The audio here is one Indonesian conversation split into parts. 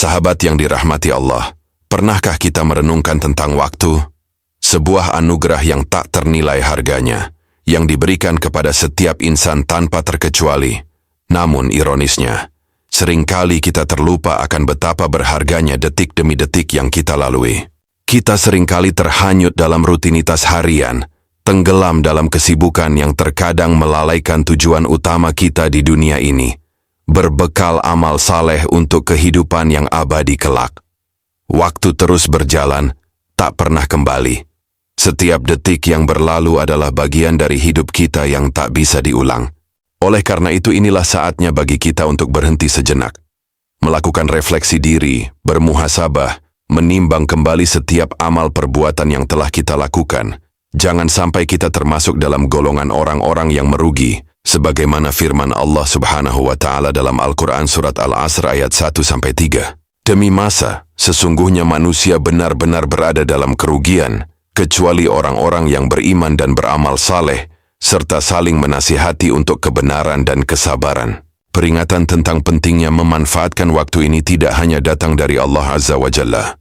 Sahabat yang dirahmati Allah, pernahkah kita merenungkan tentang waktu? Sebuah anugerah yang tak ternilai harganya, yang diberikan kepada setiap insan tanpa terkecuali. Namun ironisnya, seringkali kita terlupa akan betapa berharganya detik demi detik yang kita lalui. Kita seringkali terhanyut dalam rutinitas harian, tenggelam dalam kesibukan yang terkadang melalaikan tujuan utama kita di dunia ini, berbekal amal saleh untuk kehidupan yang abadi kelak. Waktu terus berjalan, tak pernah kembali. Setiap detik yang berlalu adalah bagian dari hidup kita yang tak bisa diulang. Oleh karena itu inilah saatnya bagi kita untuk berhenti sejenak, melakukan refleksi diri, bermuhasabah, menimbang kembali setiap amal perbuatan yang telah kita lakukan. Jangan sampai kita termasuk dalam golongan orang-orang yang merugi, sebagaimana firman Allah Subhanahu wa Ta'ala dalam Al-Quran Surat Al-Asr ayat 1-3. Demi masa, sesungguhnya manusia benar-benar berada dalam kerugian, kecuali orang-orang yang beriman dan beramal saleh, serta saling menasihati untuk kebenaran dan kesabaran. Peringatan tentang pentingnya memanfaatkan waktu ini tidak hanya datang dari Allah Azza wa Jalla.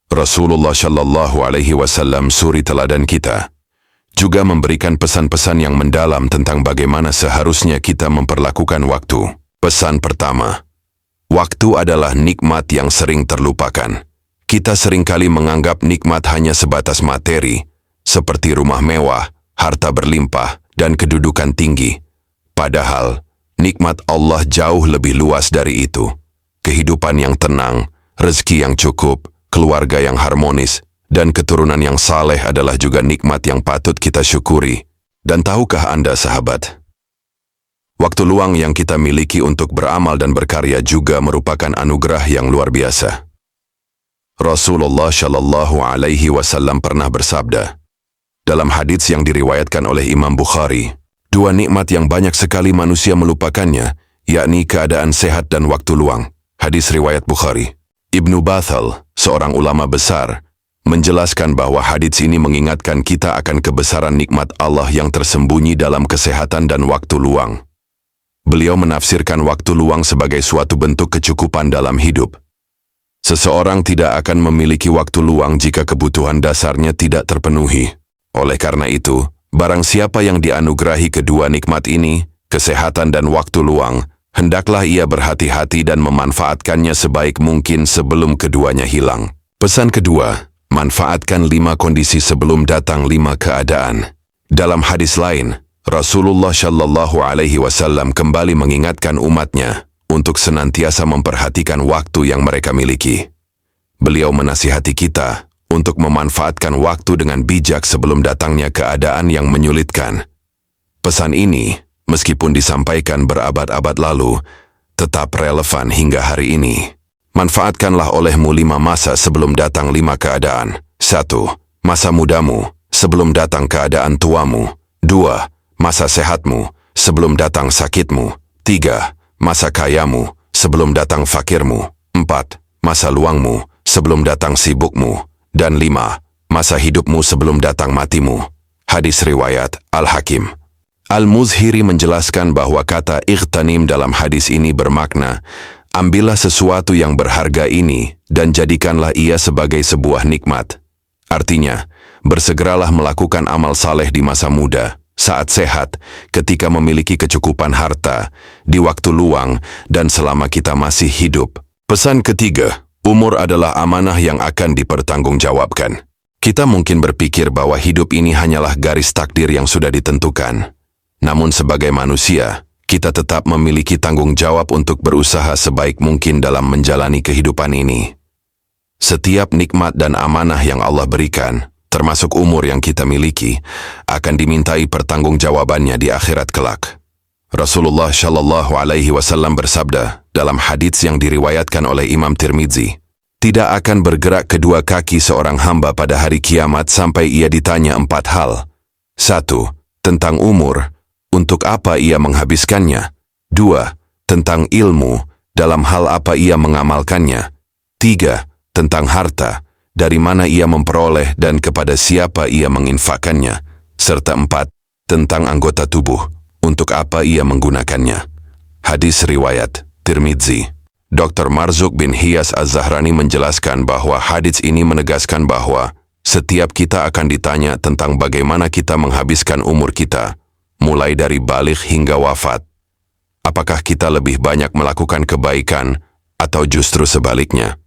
Rasulullah Shallallahu Alaihi Wasallam, suri teladan kita, juga memberikan pesan-pesan yang mendalam tentang bagaimana seharusnya kita memperlakukan waktu. Pesan pertama, waktu adalah nikmat yang sering terlupakan. Kita seringkali menganggap nikmat hanya sebatas materi, seperti rumah mewah, harta berlimpah, dan kedudukan tinggi. Padahal, nikmat Allah jauh lebih luas dari itu. Kehidupan yang tenang, rezeki yang cukup, keluarga yang harmonis, dan keturunan yang saleh adalah juga nikmat yang patut kita syukuri. Dan tahukah Anda, sahabat, waktu luang yang kita miliki untuk beramal dan berkarya juga merupakan anugerah yang luar biasa. Rasulullah Shallallahu Alaihi Wasallam pernah bersabda, dalam hadits yang diriwayatkan oleh Imam Bukhari, dua nikmat yang banyak sekali manusia melupakannya, yakni keadaan sehat dan waktu luang. Hadis riwayat Bukhari. Ibnu Bathal, seorang ulama besar, menjelaskan bahwa hadits ini mengingatkan kita akan kebesaran nikmat Allah yang tersembunyi dalam kesehatan dan waktu luang. Beliau menafsirkan waktu luang sebagai suatu bentuk kecukupan dalam hidup. Seseorang tidak akan memiliki waktu luang jika kebutuhan dasarnya tidak terpenuhi. Oleh karena itu, barang siapa yang dianugerahi kedua nikmat ini, kesehatan dan waktu luang, hendaklah ia berhati-hati dan memanfaatkannya sebaik mungkin sebelum keduanya hilang. Pesan kedua, manfaatkan 5 kondisi sebelum datang 5 keadaan. Dalam hadis lain, Rasulullah Shallallahu Alaihi Wasallam kembali mengingatkan umatnya untuk senantiasa memperhatikan waktu yang mereka miliki. Beliau menasihati kita untuk memanfaatkan waktu dengan bijak sebelum datangnya keadaan yang menyulitkan. Pesan ini, meskipun disampaikan berabad-abad lalu, tetap relevan hingga hari ini. Manfaatkanlah olehmu 5 masa sebelum datang 5 keadaan. 1. Masa mudamu, sebelum datang keadaan tuamu. 2. Masa sehatmu, sebelum datang sakitmu. 3. Masa kayamu, sebelum datang fakirmu. 4. Masa luangmu, sebelum datang sibukmu. Dan 5. Masa hidupmu sebelum datang matimu. Hadis riwayat Al-Hakim. Al-Muzhiri menjelaskan bahwa kata ightanim dalam hadis ini bermakna, ambillah sesuatu yang berharga ini dan jadikanlah ia sebagai sebuah nikmat. Artinya, bersegeralah melakukan amal saleh di masa muda, saat sehat, ketika memiliki kecukupan harta, di waktu luang, dan selama kita masih hidup. Pesan ketiga, umur adalah amanah yang akan dipertanggungjawabkan. Kita mungkin berpikir bahwa hidup ini hanyalah garis takdir yang sudah ditentukan. Namun sebagai manusia, kita tetap memiliki tanggung jawab untuk berusaha sebaik mungkin dalam menjalani kehidupan ini. Setiap nikmat dan amanah yang Allah berikan, termasuk umur yang kita miliki, akan dimintai pertanggungjawabannya di akhirat kelak. Rasulullah Shallallahu Alaihi Wasallam bersabda dalam hadits yang diriwayatkan oleh Imam Tirmidzi, tidak akan bergerak kedua kaki seorang hamba pada hari kiamat sampai ia ditanya 4 hal. 1. Tentang umur, untuk apa ia menghabiskannya. 2. Tentang ilmu, dalam hal apa ia mengamalkannya. 3. Tentang harta, dari mana ia memperoleh dan kepada siapa ia menginfakkannya. Serta 4. Tentang anggota tubuh, untuk apa ia menggunakannya. Hadis riwayat Tirmidzi. Dr. Marzuq bin Hiyas Az-Zahrani menjelaskan bahwa hadits ini menegaskan bahwa setiap kita akan ditanya tentang bagaimana kita menghabiskan umur kita, mulai dari baligh hingga wafat. Apakah kita lebih banyak melakukan kebaikan atau justru sebaliknya?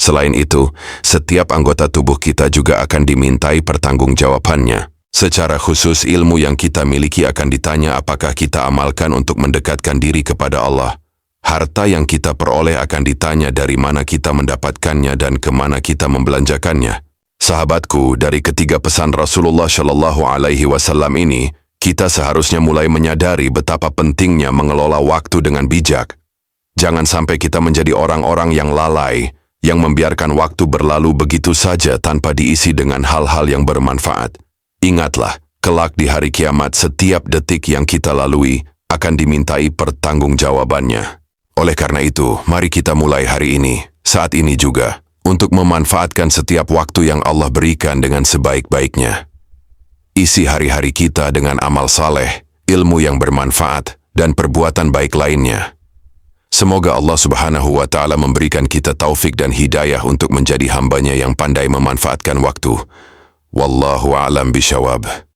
Selain itu, setiap anggota tubuh kita juga akan dimintai pertanggungjawabannya. Secara khusus, ilmu yang kita miliki akan ditanya apakah kita amalkan untuk mendekatkan diri kepada Allah. Harta yang kita peroleh akan ditanya dari mana kita mendapatkannya dan kemana kita membelanjakannya. Sahabatku, dari ketiga pesan Rasulullah Shallallahu Alaihi Wasallam ini, kita seharusnya mulai menyadari betapa pentingnya mengelola waktu dengan bijak. Jangan sampai kita menjadi orang-orang yang lalai, yang membiarkan waktu berlalu begitu saja tanpa diisi dengan hal-hal yang bermanfaat. Ingatlah, kelak di hari kiamat setiap detik yang kita lalui akan dimintai pertanggungjawabannya. Oleh karena itu, mari kita mulai hari ini, saat ini juga, untuk memanfaatkan setiap waktu yang Allah berikan dengan sebaik-baiknya. Isi hari-hari kita dengan amal saleh, ilmu yang bermanfaat, dan perbuatan baik lainnya. Semoga Allah Subhanahu wa Ta'ala memberikan kita taufik dan hidayah untuk menjadi hambanya yang pandai memanfaatkan waktu. Wallahu a'lam bishawab.